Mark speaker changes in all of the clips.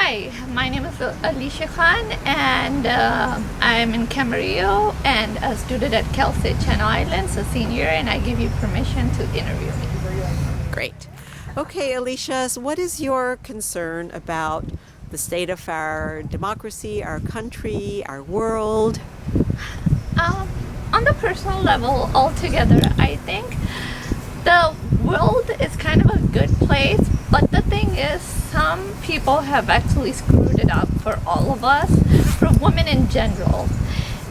Speaker 1: Hi, my name is Alicia Khan, and I'm in Camarillo and a student at Cal State Channel Islands, a senior, and I give you permission to interview me.
Speaker 2: Great. Okay, Alicia, so what is your concern about the state of our democracy, our country, our world?
Speaker 1: Um, on the personal level, altogether, I think the world is kind of a good place, but the thing is, some people have actually screwed it up for all of us, for women in general.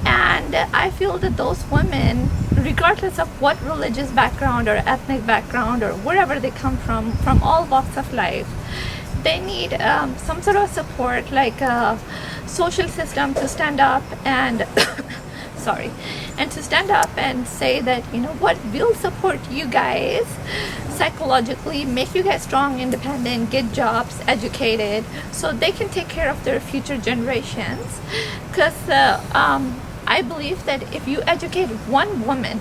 Speaker 1: And I feel that those women, regardless of what religious background or ethnic background or wherever they come from all walks of life, they need some sort of support, like a social system to stand up and sorry, and to stand up and say that, you know what, we'll support you guys psychologically, make you guys strong, independent, get jobs, educated, so they can take care of their future generations. Because I believe that if you educate one woman,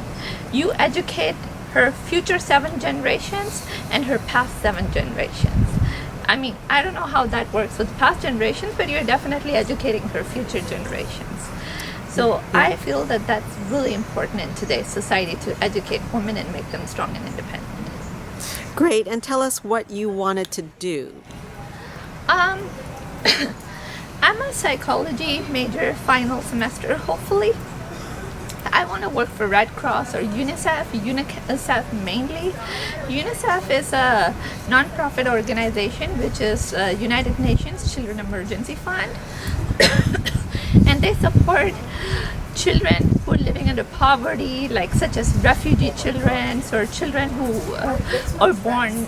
Speaker 1: you educate her future 7 generations and her past 7 generations. I mean, I don't know how that works with past generations, but you're definitely educating her future generations. So I feel that that's really important in today's society, to educate women and make them strong and independent.
Speaker 2: Great, and tell us what you wanted to do.
Speaker 1: Um, I'm a psychology major, final semester, hopefully. I want to work for Red Cross or UNICEF mainly. UNICEF is a non-profit organization, which is United Nations Children Emergency Fund. And they support children who are living under poverty, like such as refugee children or children who are born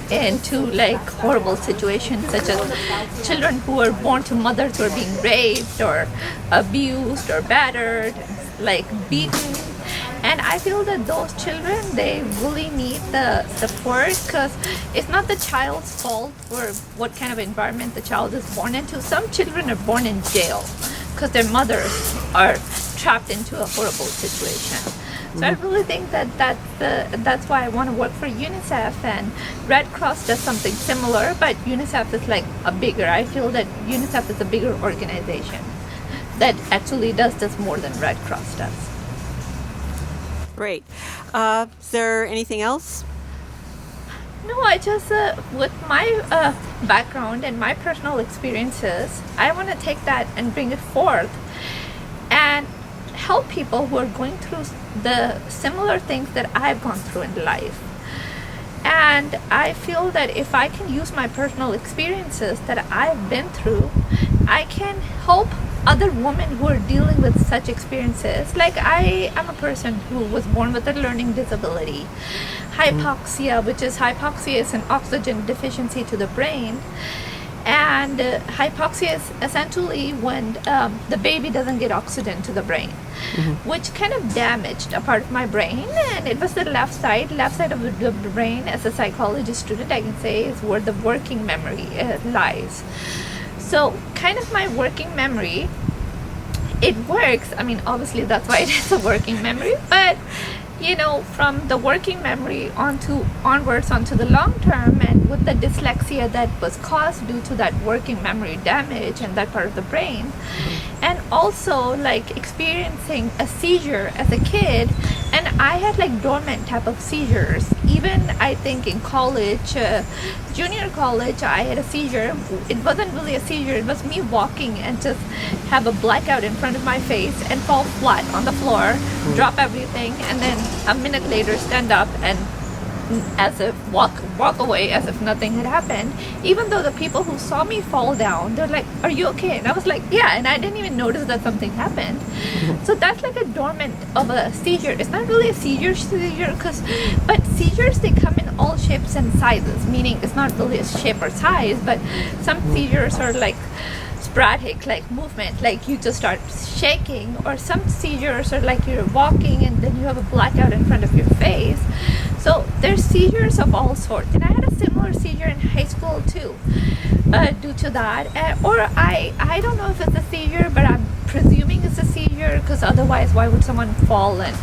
Speaker 1: into like horrible situations, such as children who are born to mothers who are being raped or abused or battered, like beaten. And I feel that those children, they really need the support, because it's not the child's fault for what kind of environment the child is born into. Some children are born in jail because their mothers are trapped into a horrible situation. So I really think that that's why I want to work for UNICEF, and Red Cross does something similar, but UNICEF is like a bigger. I feel that UNICEF is a bigger organization that actually does this more than Red Cross does.
Speaker 2: Great. Is there anything else?
Speaker 1: No, I just, with my background and my personal experiences, I want to take that and bring it forth and help people who are going through the similar things that I've gone through in life. And I feel that if I can use my personal experiences that I've been through, I can help other women who are dealing with such experiences. Like, I am a person who was born with a learning disability, hypoxia, which is an oxygen deficiency to the brain. And hypoxia is essentially when the baby doesn't get oxygen to the brain, which kind of damaged a part of my brain. And it was the left side of the brain. As a psychology student, I can say is where the working memory lies. So kind of my working memory, it works. I mean, obviously that's why it is a working memory, but you know, from the working memory onwards onto the long term, and with the dyslexia that was caused due to that working memory damage and that part of the brain, and also like experiencing a seizure as a kid. And I had like dormant type of seizures. Even I think in college, junior college, I had a seizure. It wasn't really a seizure, it was me walking and just have a blackout in front of my face and fall flat on the floor, drop everything, and then a minute later stand up and as if walk away as if nothing had happened. Even though the people who saw me fall down, they're like, "Are you okay?" And I was like, "Yeah," and I didn't even notice that something happened. So that's like a dormant of a seizure. It's not really a seizure, but seizures, they come in all shapes and sizes, meaning it's not really a shape or size, but some seizures are like sporadic, like movement, like you just start shaking, or some seizures are like you're walking and then you have a blackout in front of your face. So there's seizures of all sorts, and I had a similar seizure in high school too, due to that. Or I don't know if it's a seizure, but I'm presuming it's a seizure, because otherwise why would someone fall and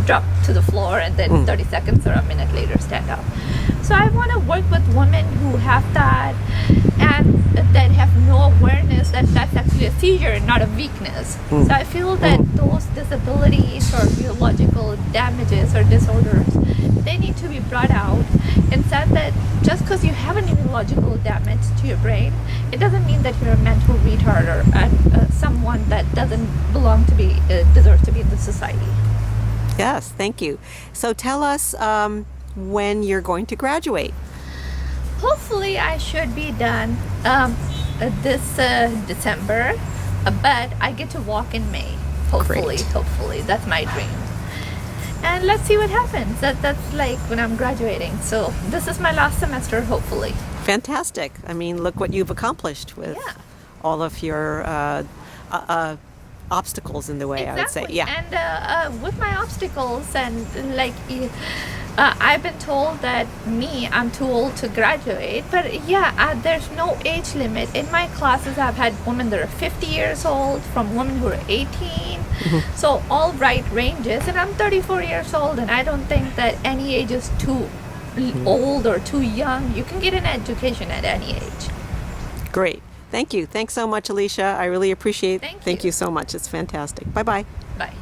Speaker 1: drop to the floor and then 30 seconds or a minute later stand up? So I want to work with women who have that, and no awareness that that's actually a seizure and not a weakness. So I feel that those disabilities or neurological damages or disorders, they need to be brought out and said that just because you have a neurological damage to your brain, it doesn't mean that you're a mental retard or someone that doesn't belong to be, deserves to be in the society.
Speaker 2: Yes, thank you. So tell us when you're going to graduate.
Speaker 1: Hopefully I should be done this December, but I get to walk in May.
Speaker 2: Great.
Speaker 1: Hopefully that's my dream. And let's see what happens. That's like when I'm graduating. So this is my last semester, hopefully.
Speaker 2: Fantastic. I mean, look what you've accomplished with
Speaker 1: Yeah.
Speaker 2: all of your obstacles in the way, I would say.
Speaker 1: Exactly.
Speaker 2: Yeah.
Speaker 1: And with my obstacles and like I've been told that I'm too old to graduate, but yeah, there's no age limit. In my classes, I've had women that are 50 years old, from women who are 18, so all right ranges. And I'm 34 years old, and I don't think that any age is too old or too young. You can get an education at any age.
Speaker 2: Great. Thank you. Thanks so much, Alicia. I really appreciate.
Speaker 1: Thank
Speaker 2: Thank
Speaker 1: you.
Speaker 2: you so much. It's fantastic. Bye bye.
Speaker 1: Bye.